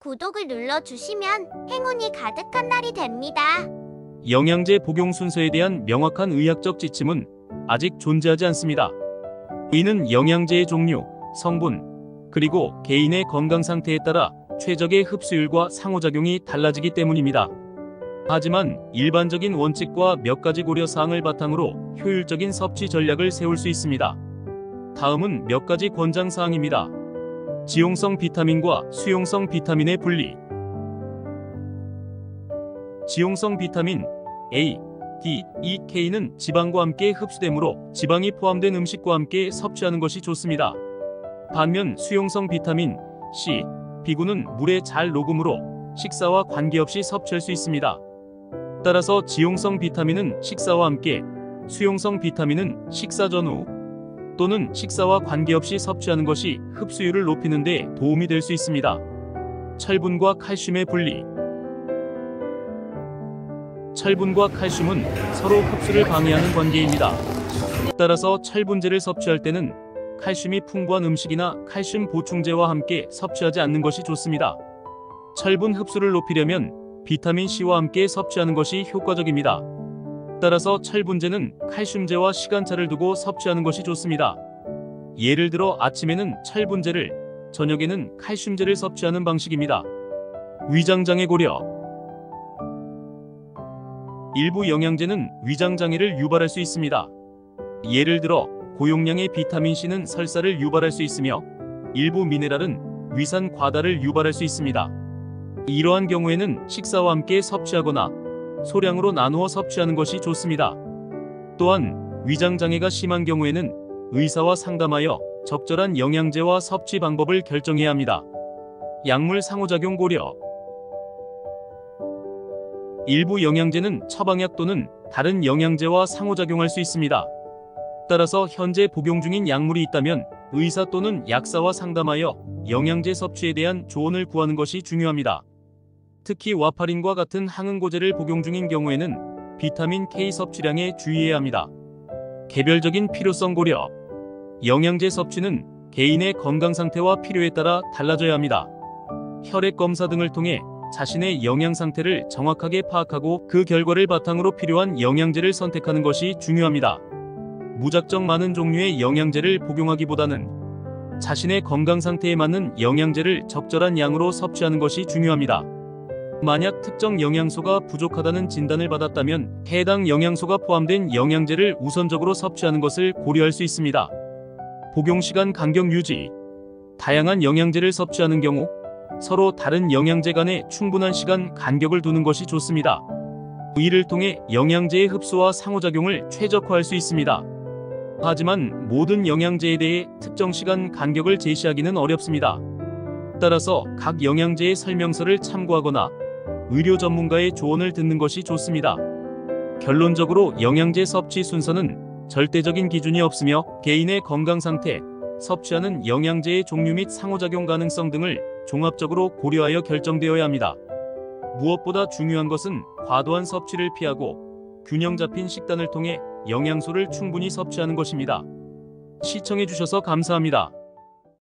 구독을 눌러주시면 행운이 가득한 날이 됩니다. 영양제 복용 순서에 대한 명확한 의학적 지침은 아직 존재하지 않습니다. 이는 영양제의 종류, 성분, 그리고 개인의 건강 상태에 따라 최적의 흡수율과 상호작용이 달라지기 때문입니다. 하지만 일반적인 원칙과 몇 가지 고려 사항을 바탕으로 효율적인 섭취 전략을 세울 수 있습니다. 다음은 몇 가지 권장 사항입니다. 지용성 비타민과 수용성 비타민의 분리. 지용성 비타민 A, D, E, K는 지방과 함께 흡수되므로 지방이 포함된 음식과 함께 섭취하는 것이 좋습니다. 반면 수용성 비타민 C, B군은 물에 잘 녹으므로 식사와 관계없이 섭취할 수 있습니다. 따라서 지용성 비타민은 식사와 함께, 수용성 비타민은 식사 전후 또는 식사와 관계없이 섭취하는 것이 흡수율을 높이는 데 도움이 될 수 있습니다. 철분과 칼슘의 분리. 철분과 칼슘은 서로 흡수를 방해하는 관계입니다. 따라서 철분제를 섭취할 때는 칼슘이 풍부한 음식이나 칼슘 보충제와 함께 섭취하지 않는 것이 좋습니다. 철분 흡수를 높이려면 비타민 C와 함께 섭취하는 것이 효과적입니다. 따라서 철분제는 칼슘제와 시간차를 두고 섭취하는 것이 좋습니다. 예를 들어 아침에는 철분제를, 저녁에는 칼슘제를 섭취하는 방식입니다. 위장장애 고려. 일부 영양제는 위장장애를 유발할 수 있습니다. 예를 들어 고용량의 비타민C는 설사를 유발할 수 있으며 일부 미네랄은 위산 과다를 유발할 수 있습니다. 이러한 경우에는 식사와 함께 섭취하거나 소량으로 나누어 섭취하는 것이 좋습니다. 또한 위장장애가 심한 경우에는 의사와 상담하여 적절한 영양제와 섭취 방법을 결정해야 합니다. 약물 상호작용 고려. 일부 영양제는 처방약 또는 다른 영양제와 상호작용할 수 있습니다. 따라서 현재 복용 중인 약물이 있다면 의사 또는 약사와 상담하여 영양제 섭취에 대한 조언을 구하는 것이 중요합니다. 특히 와파린과 같은 항응고제를 복용 중인 경우에는 비타민 K 섭취량에 주의해야 합니다. 개별적인 필요성 고려. 영양제 섭취는 개인의 건강 상태와 필요에 따라 달라져야 합니다. 혈액 검사 등을 통해 자신의 영양 상태를 정확하게 파악하고 그 결과를 바탕으로 필요한 영양제를 선택하는 것이 중요합니다. 무작정 많은 종류의 영양제를 복용하기보다는 자신의 건강 상태에 맞는 영양제를 적절한 양으로 섭취하는 것이 중요합니다. 만약 특정 영양소가 부족하다는 진단을 받았다면 해당 영양소가 포함된 영양제를 우선적으로 섭취하는 것을 고려할 수 있습니다. 복용시간 간격 유지. 다양한 영양제를 섭취하는 경우 서로 다른 영양제 간에 충분한 시간 간격을 두는 것이 좋습니다. 이를 통해 영양제의 흡수와 상호작용을 최적화할 수 있습니다. 하지만 모든 영양제에 대해 특정 시간 간격을 제시하기는 어렵습니다. 따라서 각 영양제의 설명서를 참고하거나 의료 전문가의 조언을 듣는 것이 좋습니다. 결론적으로 영양제 섭취 순서는 절대적인 기준이 없으며 개인의 건강 상태, 섭취하는 영양제의 종류 및 상호작용 가능성 등을 종합적으로 고려하여 결정되어야 합니다. 무엇보다 중요한 것은 과도한 섭취를 피하고 균형 잡힌 식단을 통해 영양소를 충분히 섭취하는 것입니다. 시청해주셔서 감사합니다.